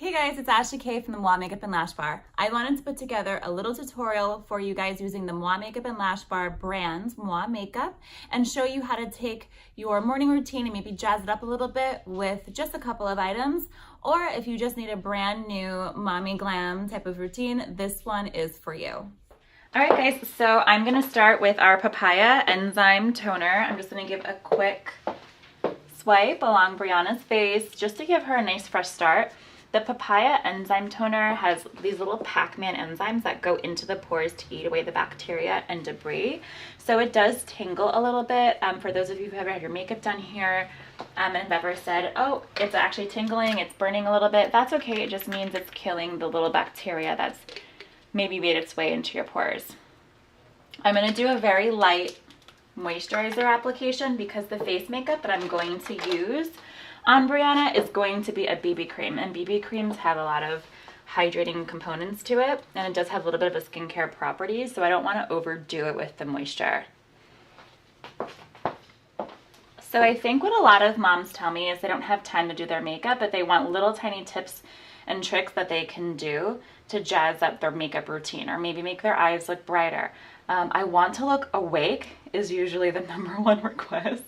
Hey guys, it's Ashley K from the MUAH Makeup and Lash Bar. I wanted to put together a little tutorial for you guys using the MUAH Makeup and Lash Bar brand, MUAH Makeup, and show you how to take your morning routine and maybe jazz it up a little bit with just a couple of items. Or if you just need a brand new mommy glam type of routine, this one is for you. All right guys, so I'm gonna start with our Papaya Enzyme Toner. I'm just gonna give a quick swipe along Brianna's face just to give her a nice fresh start. The Papaya Enzyme Toner has these little Pac-Man enzymes that go into the pores to eat away the bacteria and debris. So it does tingle a little bit. For those of you who have had your makeup done here and have ever said, oh, it's actually tingling, it's burning a little bit, that's okay. It just means it's killing the little bacteria that's maybe made its way into your pores. I'm going to do a very light moisturizer application because the face makeup that I'm going to use on Brianna is going to be a BB cream, and BB creams have a lot of hydrating components to it, and it does have a little bit of a skincare properties, so I don't want to overdo it with the moisture. So I think what a lot of moms tell me is they don't have time to do their makeup, but they want little tiny tips and tricks that they can do to jazz up their makeup routine or maybe make their eyes look brighter. I want to look awake is usually the #1 request.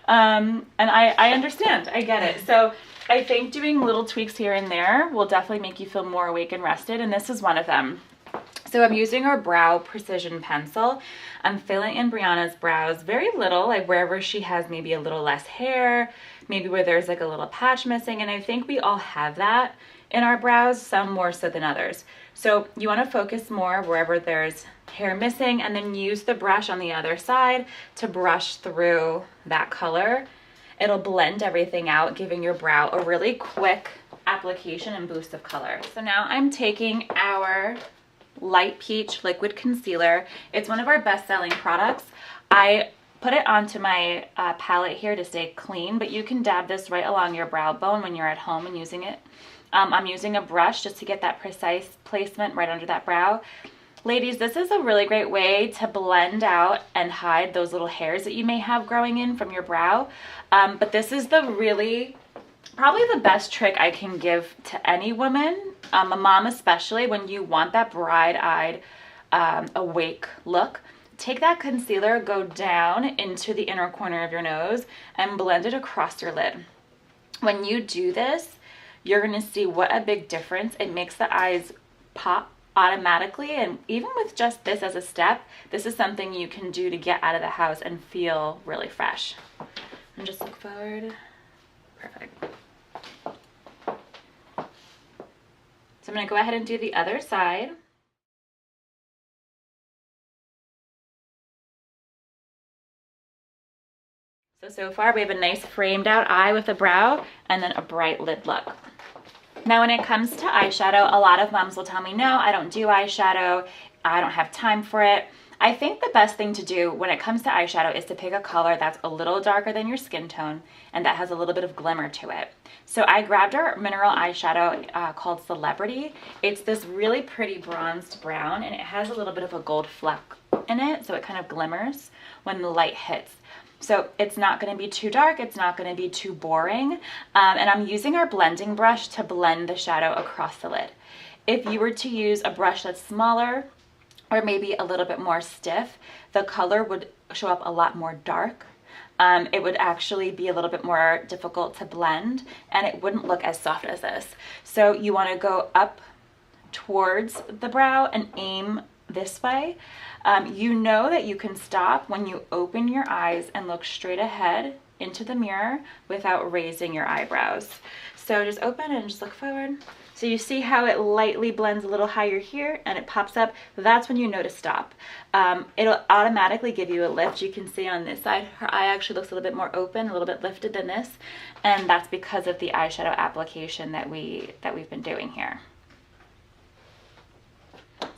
And I understand, I get it. So I think doing little tweaks here and there will definitely make you feel more awake and rested, and this is one of them. So I'm using our brow precision pencil. I'm filling in Brianna's brows very little, like wherever she has maybe a little less hair, maybe where there's like a little patch missing, and I think we all have that in our brows, some more so than others. So you want to focus more wherever there's hair missing, and then use the brush on the other side to brush through that color. It'll blend everything out, giving your brow a really quick application and boost of color. So now I'm taking our Light Peach Liquid Concealer. It's one of our best-selling products. I put it onto my palette here to stay clean, but you can dab this right along your brow bone when you're at home and using it. I'm using a brush just to get that precise placement right under that brow. Ladies, this is a really great way to blend out and hide those little hairs that you may have growing in from your brow. But this is probably the best trick I can give to any woman, a mom especially, when you want that bright-eyed, awake look. Take that concealer, go down into the inner corner of your nose, and blend it across your lid. When you do this, you're going to see what a big difference. It makes the eyes pop automatically, and even with just this as a step, this is something you can do to get out of the house and feel really fresh. And just look forward. Perfect. So I'm going to go ahead and do the other side. So far we have a nice framed out eye with a brow and then a bright lid look. Now when it comes to eyeshadow, a lot of moms will tell me, no, I don't do eyeshadow, I don't have time for it. I think the best thing to do when it comes to eyeshadow is to pick a color that's a little darker than your skin tone and that has a little bit of glimmer to it. So I grabbed our mineral eyeshadow called Celebrity. It's this really pretty bronzed brown, and it has a little bit of a gold fleck in it, so it kind of glimmers when the light hits. So it's not going to be too dark, it's not going to be too boring, and I'm using our blending brush to blend the shadow across the lid. If you were to use a brush that's smaller or maybe a little bit more stiff, the color would show up a lot more dark. It would actually be a little bit more difficult to blend, and it wouldn't look as soft as this. So you want to go up towards the brow and aim this way. You know that you can stop when you open your eyes and look straight ahead into the mirror without raising your eyebrows. So just open and just look forward. So you see how it lightly blends a little higher here and it pops up. That's when you know to stop. It'll automatically give you a lift. You can see on this side, her eye actually looks a little bit more open, a little bit lifted than this. And that's because of the eyeshadow application that we've been doing here.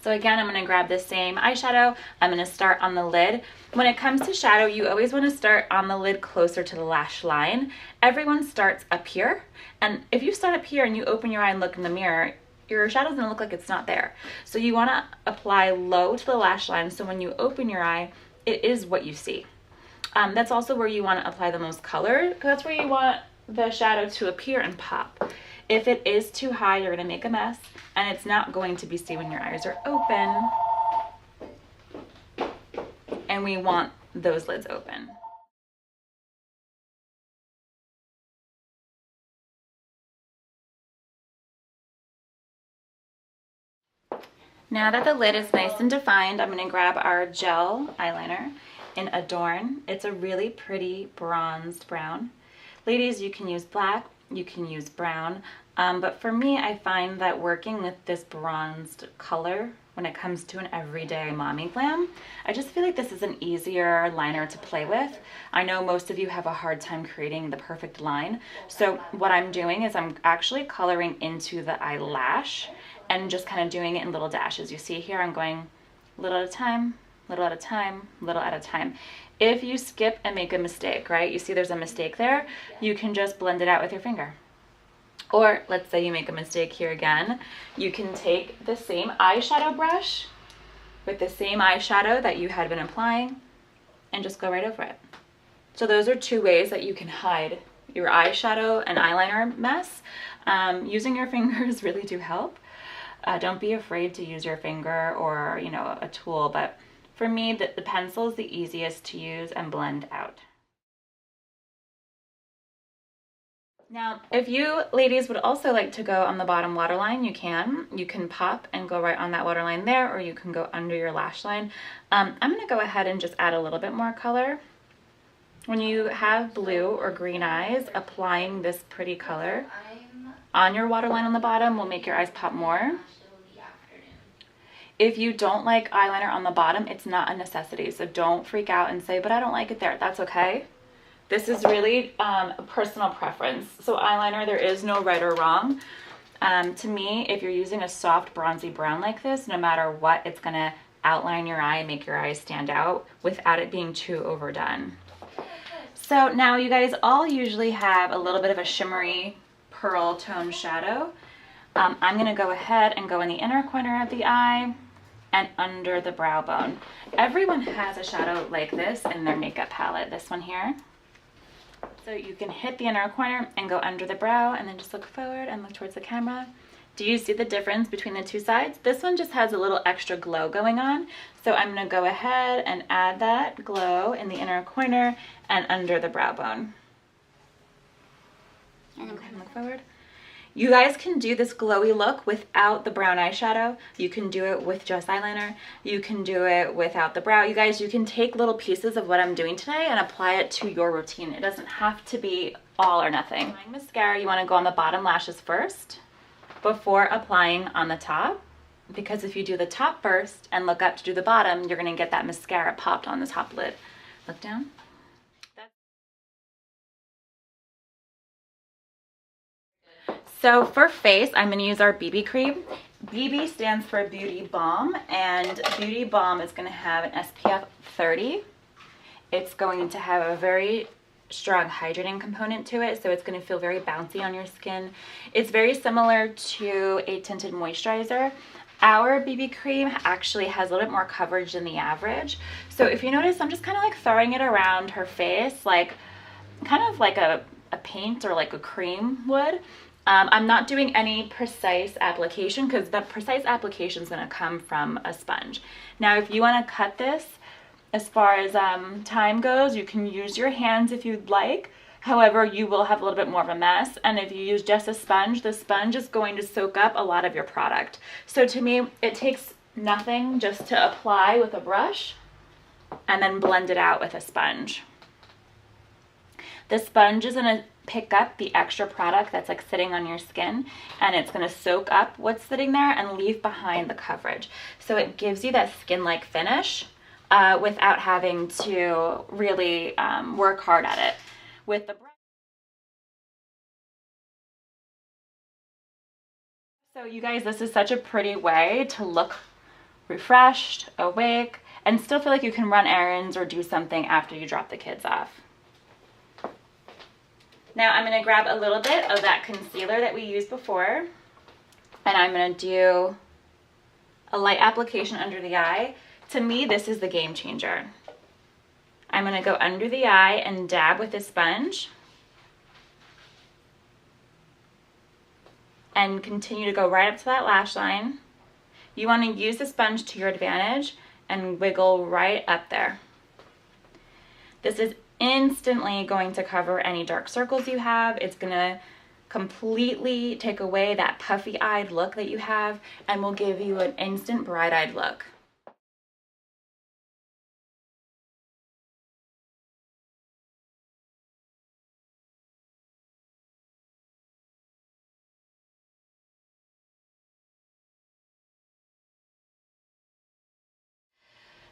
So again, I'm going to grab this same eyeshadow. I'm going to start on the lid. When it comes to shadow, you always want to start on the lid closer to the lash line. Everyone starts up here. And if you start up here and you open your eye and look in the mirror, your shadow's going to look like it's not there. So you want to apply low to the lash line so when you open your eye, it is what you see. That's also where you want to apply the most color, because that's where you want the shadow to appear and pop. If it is too high, you're gonna make a mess, and it's not going to be seen when your eyes are open. And we want those lids open. Now that the lid is nice and defined, I'm gonna grab our gel eyeliner in Adorn. It's a really pretty bronzed brown. Ladies, you can use black, you can use brown, but for me, I find that working with this bronzed color when it comes to an everyday mommy glam, I just feel like this is an easier liner to play with. I know most of you have a hard time creating the perfect line, so what I'm doing is I'm actually coloring into the eyelash and just kind of doing it in little dashes. You see here, I'm going little at a time, little at a time, little at a time. If you skip and make a mistake, right? You see there's a mistake there, you can just blend it out with your finger. Or let's say you make a mistake here again, you can take the same eyeshadow brush with the same eyeshadow that you had been applying and just go right over it. So those are two ways that you can hide your eyeshadow and eyeliner mess. Using your fingers really do help. Don't be afraid to use your finger or, you know, a tool, but for me, the pencil is the easiest to use and blend out. Now, if you ladies would also like to go on the bottom waterline, you can. You can pop and go right on that waterline there, or you can go under your lash line. I'm gonna go ahead and just add a little bit more color. When you have blue or green eyes, applying this pretty color on your waterline on the bottom will make your eyes pop more. If you don't like eyeliner on the bottom, it's not a necessity. So don't freak out and say, but I don't like it there. That's okay. This is really a personal preference. So eyeliner, there is no right or wrong. To me, if you're using a soft bronzy brown like this, no matter what, it's gonna outline your eye and make your eyes stand out without it being too overdone. So now you guys all usually have a little bit of a shimmery pearl tone shadow. I'm gonna go ahead and go in the inner corner of the eye and under the brow bone. Everyone has a shadow like this in their makeup palette, this one here. So you can hit the inner corner and go under the brow and then just look forward and look towards the camera. Do you see the difference between the two sides? This one just has a little extra glow going on. So I'm gonna go ahead and add that glow in the inner corner and under the brow bone. And then look forward. You guys can do this glowy look without the brown eyeshadow. You can do it with just eyeliner. You can do it without the brow. You guys, you can take little pieces of what I'm doing today and apply it to your routine. It doesn't have to be all or nothing. Applying mascara, you wanna go on the bottom lashes first before applying on the top, because if you do the top first and look up to do the bottom, you're gonna get that mascara popped on the top lid. Look down. So for face, I'm going to use our BB cream. BB stands for Beauty Balm, and Beauty Balm is going to have an SPF 30. It's going to have a very strong hydrating component to it, so it's going to feel very bouncy on your skin. It's very similar to a tinted moisturizer. Our BB cream actually has a little bit more coverage than the average. So if you notice, I'm just kind of like throwing it around her face, like kind of like a paint or like a cream would. I'm not doing any precise application because the precise application is going to come from a sponge. Now, if you want to cut this, as far as time goes, you can use your hands if you'd like. However, you will have a little bit more of a mess. And if you use just a sponge, the sponge is going to soak up a lot of your product. So to me, it takes nothing just to apply with a brush and then blend it out with a sponge. The sponge is going to pick up the extra product that's like sitting on your skin, and it's going to soak up what's sitting there and leave behind the coverage. So it gives you that skin-like finish without having to really work hard at it. With the brush. So you guys, this is such a pretty way to look refreshed, awake, and still feel like you can run errands or do something after you drop the kids off. Now I'm going to grab a little bit of that concealer that we used before, and I'm going to do a light application under the eye. To me, this is the game changer. I'm going to go under the eye and dab with a sponge. and continue to go right up to that lash line. You want to use the sponge to your advantage and wiggle right up there. This is instantly going to cover any dark circles you have. It's going to completely take away that puffy-eyed look that you have and will give you an instant bright-eyed look.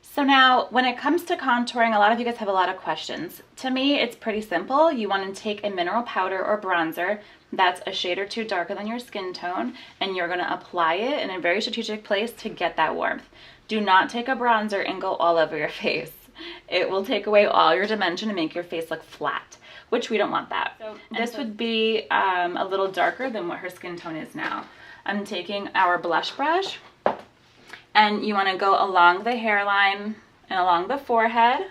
So now, when it comes to contouring, a lot of you guys have a lot of questions. To me, it's pretty simple. You want to take a mineral powder or bronzer that's a shade or two darker than your skin tone, and you're going to apply it in a very strategic place to get that warmth. Do not take a bronzer and go all over your face. It will take away all your dimension and make your face look flat, which we don't want that. So this would be a little darker than what her skin tone is now. I'm taking our blush brush, and you want to go along the hairline and along the forehead,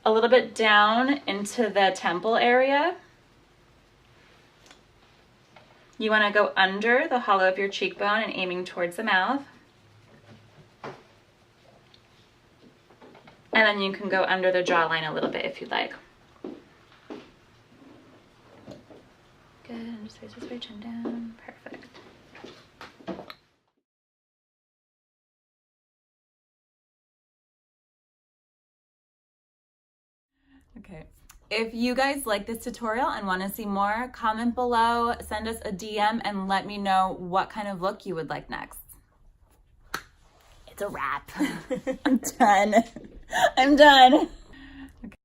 a little bit down into the temple area. You want to go under the hollow of your cheekbone and aiming towards the mouth. And then you can go under the jawline a little bit if you'd like. Good, just raise this chin down, perfect. Okay, if you guys like this tutorial and want to see more, comment below, send us a DM, and let me know what kind of look you would like next. It's a wrap. I'm done. I'm done.